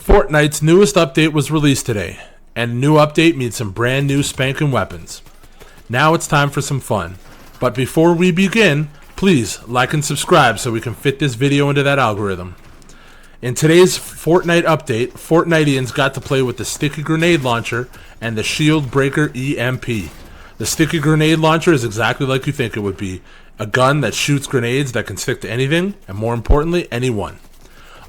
Fortnite's newest update was released today, and a new update means some brand new spanking weapons. Now it's time for some fun. But before we begin, please like and subscribe so we can fit this video into that algorithm. In today's Fortnite update, Fortniteans got to play with the Sticky grenade launcher and the Shield Breaker EMP. The Sticky grenade launcher is exactly like you think it would be, a gun that shoots grenades that can stick to anything, and more importantly, anyone.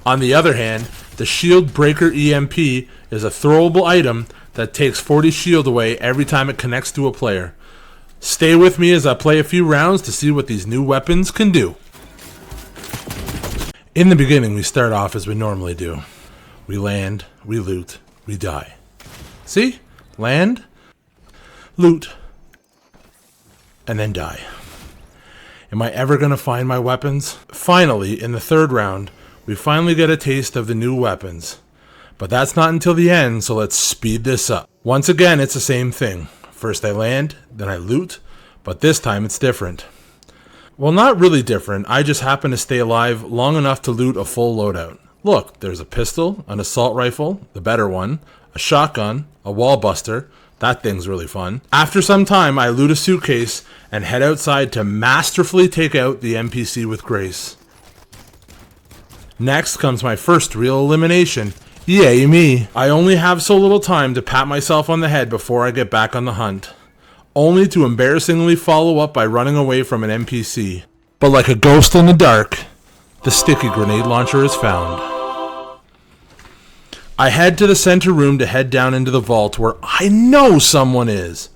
On the other hand, the Shield Breaker EMP is a throwable item that takes 40 shield away every time it connects to a player. Stay with me as I play a few rounds to see what these new weapons can do. In the beginning, we start off as we normally do. We land, we loot, we die. See? Land, loot, and then die. Am I ever going to find my weapons? Finally, in the third round, we finally get a taste of the new weapons. But that's not until the end, so let's speed this up. Once again, it's the same thing. First I land, then I loot, but this time it's different. Well, not really different, I just happen to stay alive long enough to loot a full loadout. Look, there's a pistol, an assault rifle, the better one, a shotgun, a wall buster. That thing's really fun. After some time, I loot a suitcase and head outside to masterfully take out the NPC with grace. Next comes my first real elimination. Yay me! I only have so little time to pat myself on the head before I get back on the hunt, only to embarrassingly follow up by running away from an NPC. But like a ghost in the dark, the Sticky grenade launcher is found. I head to the center room to head down into the vault where I know someone is.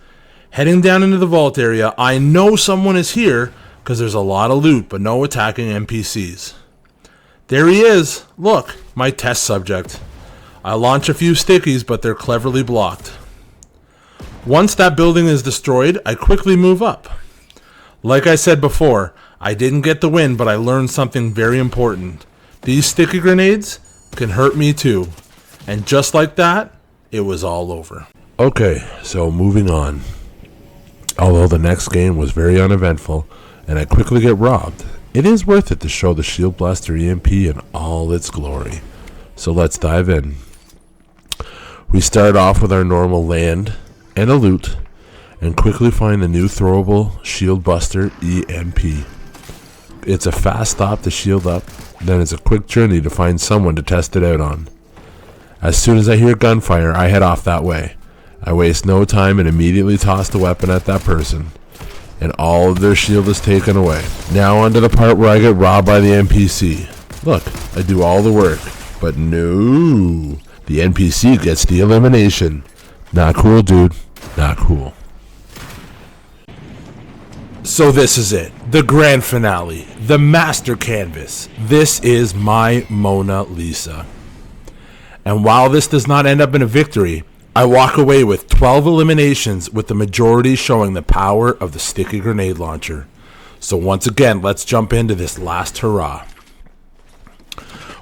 Heading down into the vault area, I know someone is here because there's a lot of loot but no attacking NPCs. There he is! Look, my test subject. I launch a few stickies, but they're cleverly blocked. Once that building is destroyed, I quickly move up. Like I said before, I didn't get the win, but I learned something very important. These sticky grenades can hurt me too. And just like that, it was all over. Okay, so moving on. Although the next game was very uneventful, and I quickly get robbed, it is worth it to show the Shield Blaster EMP in all its glory. So let's dive in. We start off with our normal land and a loot, and quickly find the new throwable Shield Buster EMP. It's a fast stop to shield up, then it's a quick journey to find someone to test it out on. As soon as I hear gunfire, I head off that way. I waste no time and immediately toss the weapon at that person, and all of their shield is taken away. Now onto the part where I get robbed by the NPC. Look, I do all the work, but no, the NPC gets the elimination. Not cool, dude. Not cool. So this is it, the grand finale, the master canvas. This is my Mona Lisa. And while this does not end up in a victory, I walk away with 12 eliminations, with the majority showing the power of the Sticky grenade launcher. So once again, let's jump into this last hurrah.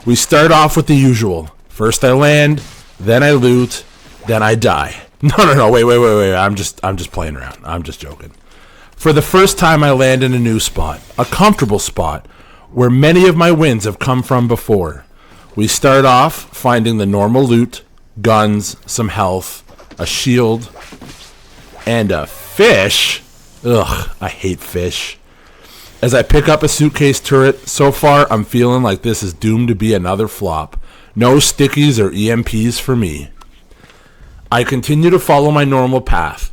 We start off with the usual. First I land, then I loot, then I die. No, wait. I'm just playing around. I'm just joking. For the first time, I land in a new spot, a comfortable spot, where many of my wins have come from before. We start off finding the normal loot, guns, some health, a shield, and a fish. Ugh, I hate fish. As I pick up a suitcase turret, so far I'm feeling like this is doomed to be another flop. No stickies or EMPs for me. I continue to follow my normal path.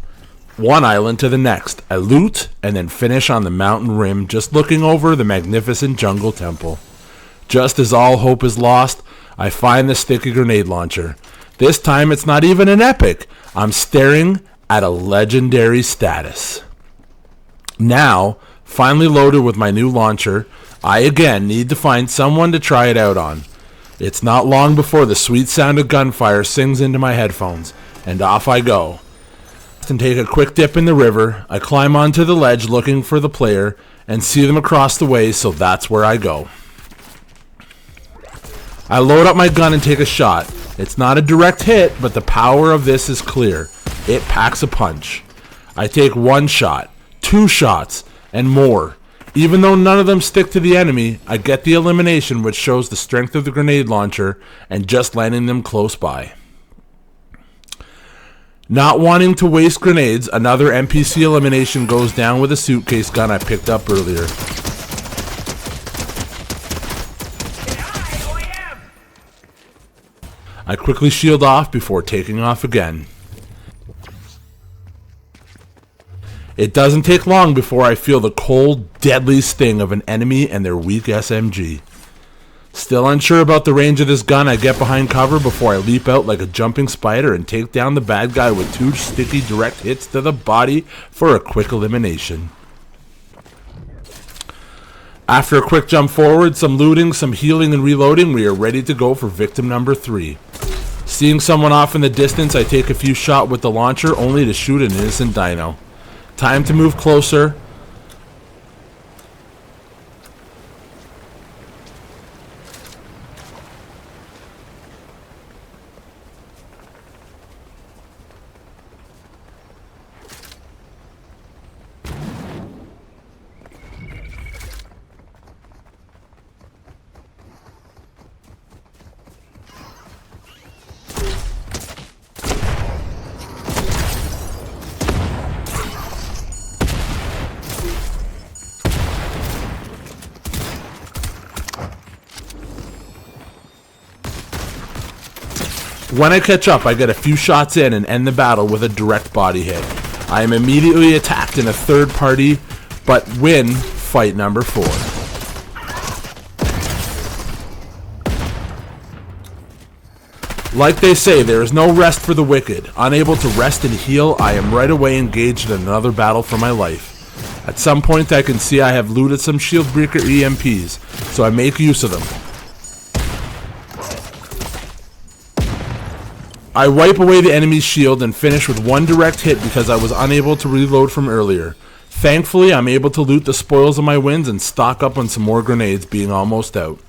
One island to the next. I loot and then finish on the mountain rim, just looking over the magnificent jungle temple. Just as all hope is lost, I find the Sticky grenade launcher. This time it's not even an epic. I'm staring at a legendary status. Now, finally loaded with my new launcher, I again need to find someone to try it out on. It's not long before the sweet sound of gunfire sings into my headphones, and off I go. And take a quick dip in the river, I climb onto the ledge looking for the player, and see them across the way, so that's where I go. I load up my gun and take a shot. It's not a direct hit, but the power of this is clear. It packs a punch. I take one shot, two shots, and more. Even though none of them stick to the enemy, I get the elimination, which shows the strength of the grenade launcher and just landing them close by. Not wanting to waste grenades, another NPC elimination goes down with a suitcase gun I picked up earlier. I quickly shield off before taking off again. It doesn't take long before I feel the cold, deadly sting of an enemy and their weak SMG. Still unsure about the range of this gun, I get behind cover before I leap out like a jumping spider and take down the bad guy with 2 sticky direct hits to the body for a quick elimination. After a quick jump forward, some looting, some healing and reloading, we are ready to go for victim number 3. Seeing someone off in the distance, I take a few shots with the launcher only to shoot an innocent dino. Time to move closer. When I catch up, I get a few shots in and end the battle with a direct body hit. I am immediately attacked in a third party, but win fight number 4. Like they say, there is no rest for the wicked. Unable to rest and heal, I am right away engaged in another battle for my life. At some point I can see I have looted some shield breaker EMPs, so I make use of them. I wipe away the enemy's shield and finish with 1 direct hit because I was unable to reload from earlier. Thankfully, I'm able to loot the spoils of my wins and stock up on some more grenades, being almost out.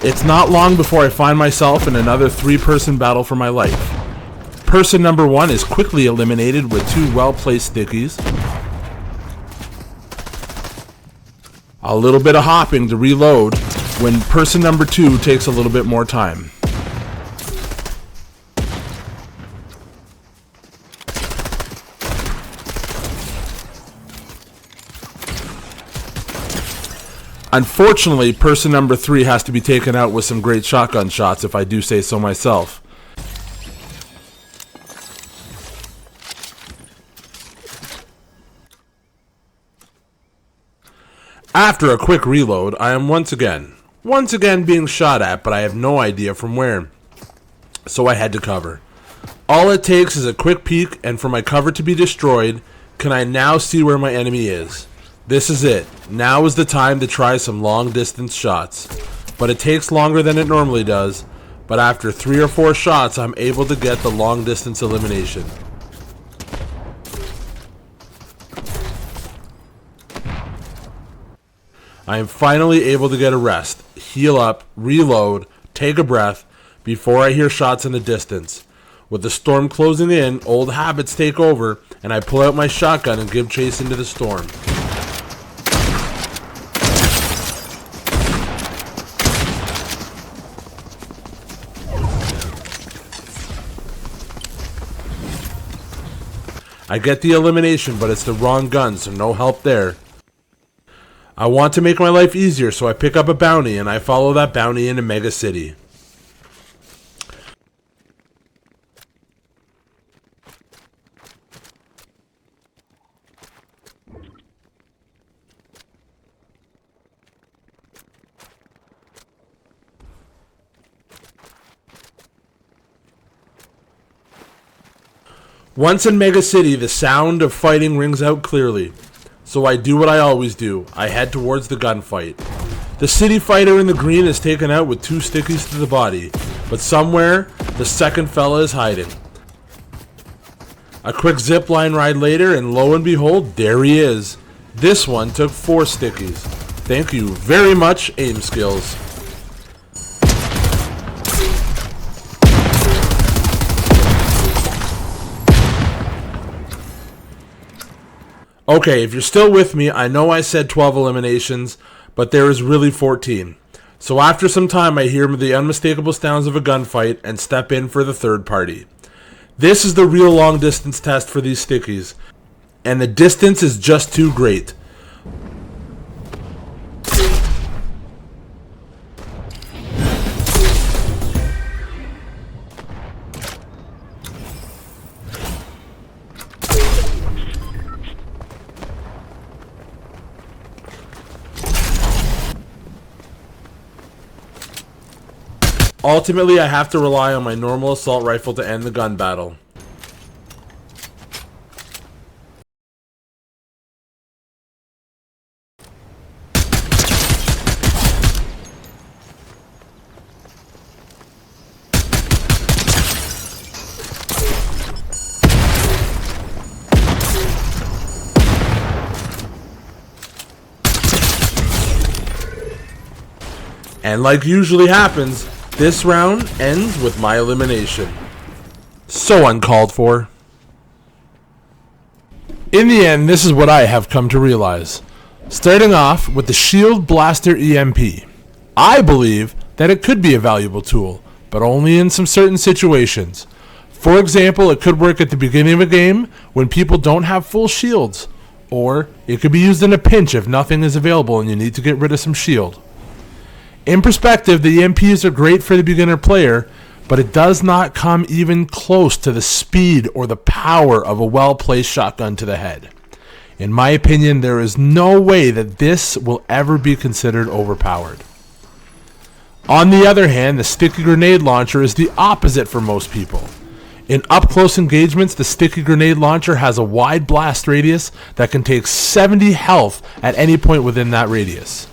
It's not long before I find myself in another 3-person battle for my life. Person number 1 is quickly eliminated with 2 well-placed stickies. A little bit of hopping to reload when person number 2 takes a little bit more time. Unfortunately, person number 3 has to be taken out with some great shotgun shots, if I do say so myself. After a quick reload, I am once again being shot at, but I have no idea from where. So I head to cover. All it takes is a quick peek, and for my cover to be destroyed, can I now see where my enemy is? This is it. Now is the time to try some long distance shots. But it takes longer than it normally does, but after 3 or 4 shots, I'm able to get the long distance elimination. I am finally able to get a rest, heal up, reload, take a breath, before I hear shots in the distance. With the storm closing in, old habits take over, and I pull out my shotgun and give chase into the storm. I get the elimination, but it's the wrong gun, so no help there. I want to make my life easier, so I pick up a bounty, and I follow that bounty into Mega City. Once in Mega City, the sound of fighting rings out clearly. So I do what I always do. I head towards the gunfight. The city fighter in the green is taken out with 2 stickies to the body, but somewhere, the second fella is hiding. A quick zipline ride later, and lo and behold, there he is. This one took 4 stickies. Thank you very much, aim skills. Okay, if you're still with me, I know I said 12 eliminations, but there is really 14. So after some time, I hear the unmistakable sounds of a gunfight and step in for the third party. This is the real long distance test for these stickies, and the distance is just too great. Ultimately, I have to rely on my normal assault rifle to end the gun battle. And like usually happens, this round ends with my elimination. So uncalled for. In the end, this is what I have come to realize. Starting off with the Shield Blaster EMP. I believe that it could be a valuable tool, but only in some certain situations. For example, it could work at the beginning of a game when people don't have full shields. Or it could be used in a pinch if nothing is available and you need to get rid of some shield. In perspective, the EMPs are great for the beginner player, but it does not come even close to the speed or the power of a well-placed shotgun to the head. In my opinion, there is no way that this will ever be considered overpowered. On the other hand, the Sticky Grenade Launcher is the opposite for most people. In up-close engagements, the Sticky Grenade Launcher has a wide blast radius that can take 70 health at any point within that radius.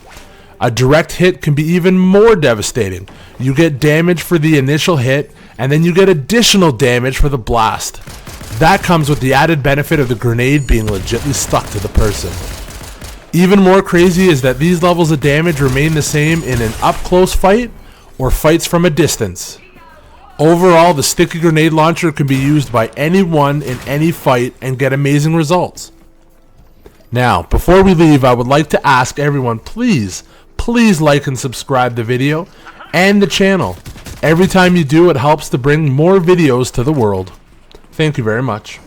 A direct hit can be even more devastating. You get damage for the initial hit, and then you get additional damage for the blast. That comes with the added benefit of the grenade being legitly stuck to the person. Even more crazy is that these levels of damage remain the same in an up-close fight or fights from a distance. Overall, the Sticky Grenade Launcher can be used by anyone in any fight and get amazing results. Now, before we leave, I would like to ask everyone, please like and subscribe the video and the channel. Every time you do, it helps to bring more videos to the world. Thank you very much.